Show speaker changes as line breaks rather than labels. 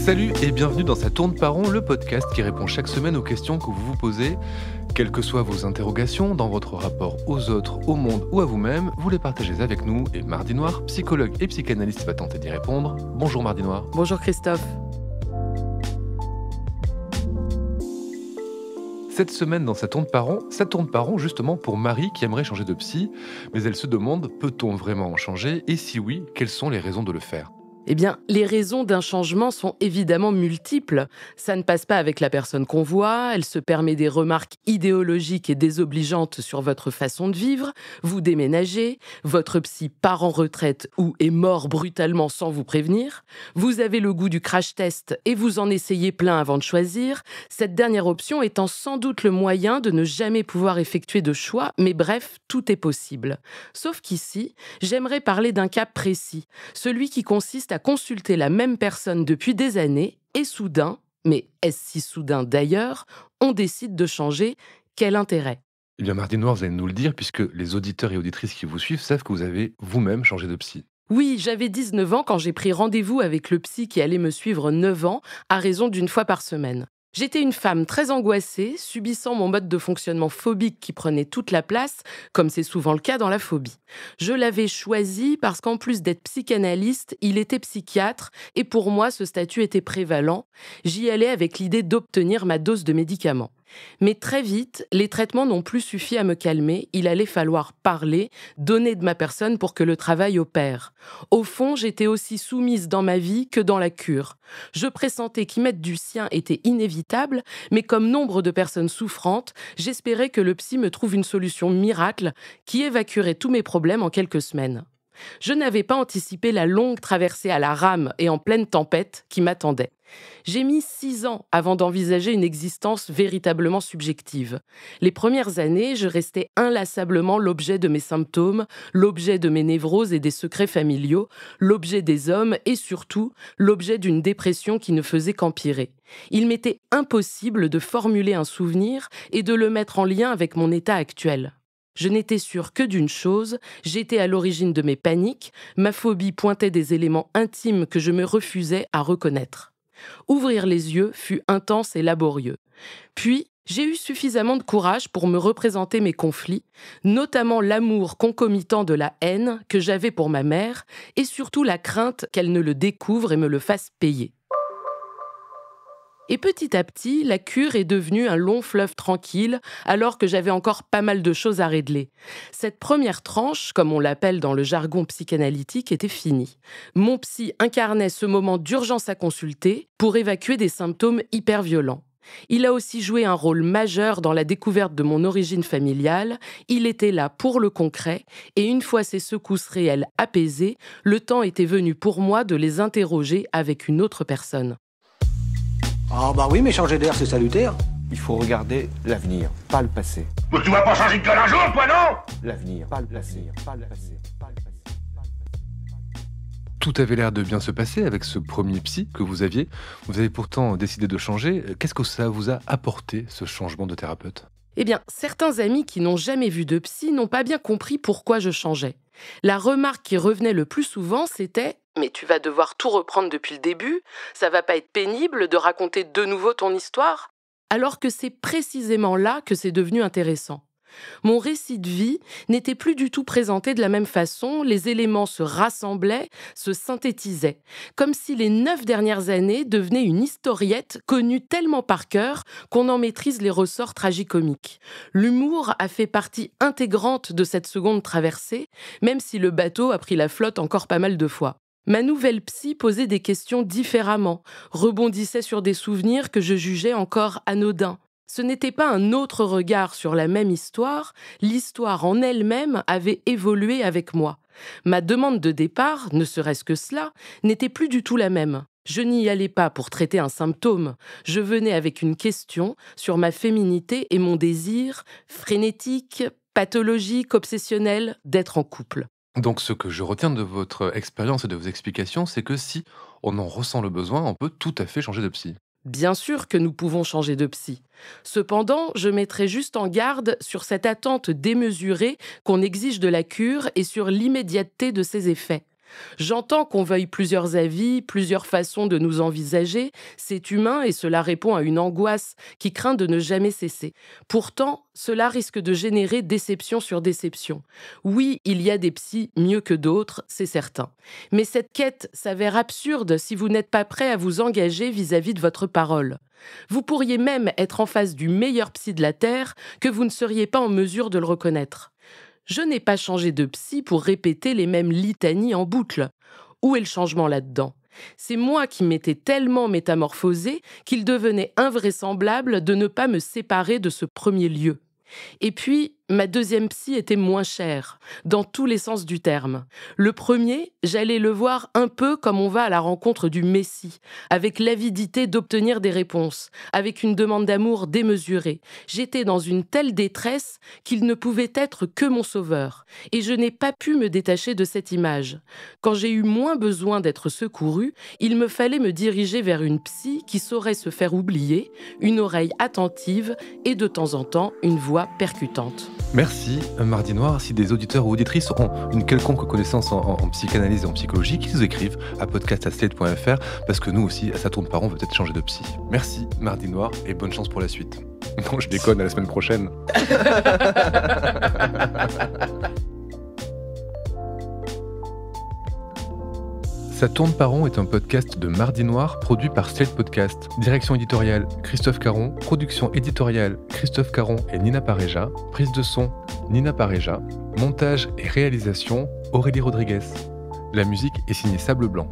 Salut et bienvenue dans Ça tourne par rond, le podcast qui répond chaque semaine aux questions que vous vous posez. Quelles que soient vos interrogations dans votre rapport aux autres, au monde ou à vous-même, vous les partagez avec nous et Mardi Noir, psychologue et psychanalyste, va tenter d'y répondre. Bonjour Mardi Noir.
Bonjour Christophe.
Cette semaine dans Ça tourne par rond justement pour Marie qui aimerait changer de psy, mais elle se demande, peut-on vraiment en changer? Et si oui, quelles sont les raisons de le faire?
Eh bien, les raisons d'un changement sont évidemment multiples. Ça ne passe pas avec la personne qu'on voit, elle se permet des remarques idéologiques et désobligeantes sur votre façon de vivre, vous déménagez, votre psy part en retraite ou est mort brutalement sans vous prévenir, vous avez le goût du crash test et vous en essayez plein avant de choisir, cette dernière option étant sans doute le moyen de ne jamais pouvoir effectuer de choix, mais bref, tout est possible. Sauf qu'ici, j'aimerais parler d'un cas précis, celui qui consiste à consulter la même personne depuis des années et soudain, mais est-ce si soudain d'ailleurs, on décide de changer. Quel intérêt?
Eh bien Mardi Noir, vous allez nous le dire puisque les auditeurs et auditrices qui vous suivent savent que vous avez vous-même changé de psy.
Oui, j'avais 19 ans quand j'ai pris rendez-vous avec le psy qui allait me suivre 9 ans à raison d'une fois par semaine. J'étais une femme très angoissée, subissant mon mode de fonctionnement phobique qui prenait toute la place, comme c'est souvent le cas dans la phobie. Je l'avais choisi parce qu'en plus d'être psychanalyste, il était psychiatre et pour moi, ce statut était prévalent. J'y allais avec l'idée d'obtenir ma dose de médicaments. Mais très vite, les traitements n'ont plus suffi à me calmer, il allait falloir parler, donner de ma personne pour que le travail opère. Au fond, j'étais aussi soumise dans ma vie que dans la cure. Je pressentais qu'y mettre du sien était inévitable, mais comme nombre de personnes souffrantes, j'espérais que le psy me trouve une solution miracle qui évacuerait tous mes problèmes en quelques semaines. Je n'avais pas anticipé la longue traversée à la rame et en pleine tempête qui m'attendait. J'ai mis 6 ans avant d'envisager une existence véritablement subjective. Les premières années, je restais inlassablement l'objet de mes symptômes, l'objet de mes névroses et des secrets familiaux, l'objet des hommes et surtout l'objet d'une dépression qui ne faisait qu'empirer. Il m'était impossible de formuler un souvenir et de le mettre en lien avec mon état actuel. Je n'étais sûre que d'une chose, j'étais à l'origine de mes paniques, ma phobie pointait des éléments intimes que je me refusais à reconnaître. Ouvrir les yeux fut intense et laborieux. Puis, j'ai eu suffisamment de courage pour me représenter mes conflits, notamment l'amour concomitant de la haine que j'avais pour ma mère et surtout la crainte qu'elle ne le découvre et me le fasse payer. Et petit à petit, la cure est devenue un long fleuve tranquille, alors que j'avais encore pas mal de choses à régler. Cette première tranche, comme on l'appelle dans le jargon psychanalytique, était finie. Mon psy incarnait ce moment d'urgence à consulter pour évacuer des symptômes hyper violents. Il a aussi joué un rôle majeur dans la découverte de mon origine familiale. Il était là pour le concret, et une fois ces secousses réelles apaisées, le temps était venu pour moi de les interroger avec une autre personne.
Ah bah oui, mais changer d'air, c'est salutaire.
Il faut regarder l'avenir, pas le passé.
Mais tu vas pas changer de gueule un jour, toi, non?
L'avenir, pas le passé, pas le passé, pas le passé, pas le passé.
Tout avait l'air de bien se passer avec ce premier psy que vous aviez. Vous avez pourtant décidé de changer. Qu'est-ce que ça vous a apporté, ce changement de thérapeute?
Eh bien, certains amis qui n'ont jamais vu de psy n'ont pas bien compris pourquoi je changeais. La remarque qui revenait le plus souvent, c'était « Mais tu vas devoir tout reprendre depuis le début, ça va pas être pénible de raconter de nouveau ton histoire ?» Alors que c'est précisément là que c'est devenu intéressant. Mon récit de vie n'était plus du tout présenté de la même façon, les éléments se rassemblaient, se synthétisaient, comme si les 9 dernières années devenaient une historiette connue tellement par cœur qu'on en maîtrise les ressorts tragicomiques. L'humour a fait partie intégrante de cette seconde traversée, même si le bateau a pris la flotte encore pas mal de fois. Ma nouvelle psy posait des questions différemment, rebondissait sur des souvenirs que je jugeais encore anodins. Ce n'était pas un autre regard sur la même histoire, l'histoire en elle-même avait évolué avec moi. Ma demande de départ, ne serait-ce que cela, n'était plus du tout la même. Je n'y allais pas pour traiter un symptôme, je venais avec une question sur ma féminité et mon désir, frénétique, pathologique, obsessionnel, d'être en couple.
Donc ce que je retiens de votre expérience et de vos explications, c'est que si on en ressent le besoin, on peut tout à fait changer de psy.
Bien sûr que nous pouvons changer de psy. Cependant, je mettrai juste en garde sur cette attente démesurée qu'on exige de la cure et sur l'immédiateté de ses effets. J'entends qu'on veuille plusieurs avis, plusieurs façons de nous envisager, c'est humain et cela répond à une angoisse qui craint de ne jamais cesser. Pourtant, cela risque de générer déception sur déception. Oui, il y a des psys mieux que d'autres, c'est certain. Mais cette quête s'avère absurde si vous n'êtes pas prêt à vous engager vis-à-vis de votre parole. Vous pourriez même être en face du meilleur psy de la Terre que vous ne seriez pas en mesure de le reconnaître. Je n'ai pas changé de psy pour répéter les mêmes litanies en boucle. Où est le changement là-dedans ? C'est moi qui m'étais tellement métamorphosée qu'il devenait invraisemblable de ne pas me séparer de ce premier lieu. Et puis, ma deuxième psy était moins chère, dans tous les sens du terme. Le premier, j'allais le voir un peu comme on va à la rencontre du Messie, avec l'avidité d'obtenir des réponses, avec une demande d'amour démesurée. J'étais dans une telle détresse qu'il ne pouvait être que mon sauveur, et je n'ai pas pu me détacher de cette image. Quand j'ai eu moins besoin d'être secourue, il me fallait me diriger vers une psy qui saurait se faire oublier, une oreille attentive et de temps en temps une voix percutante.
Merci, Mardi Noir. Si des auditeurs ou auditrices ont une quelconque connaissance en psychanalyse et en psychologie, qu'ils nous écrivent à podcast@slate.fr, parce que nous aussi, à Ça tourne par rond, on veut peut-être changer de psy. Merci, Mardi Noir, et bonne chance pour la suite. Non, je déconne, à la semaine prochaine. Ça tourne par rond est un podcast de Mardi Noir produit par Slate Podcast. Direction éditoriale Christophe Caron, production éditoriale Christophe Caron et Nina Pareja, prise de son Nina Pareja, montage et réalisation Aurélie Rodriguez. La musique est signée Sable Blanc.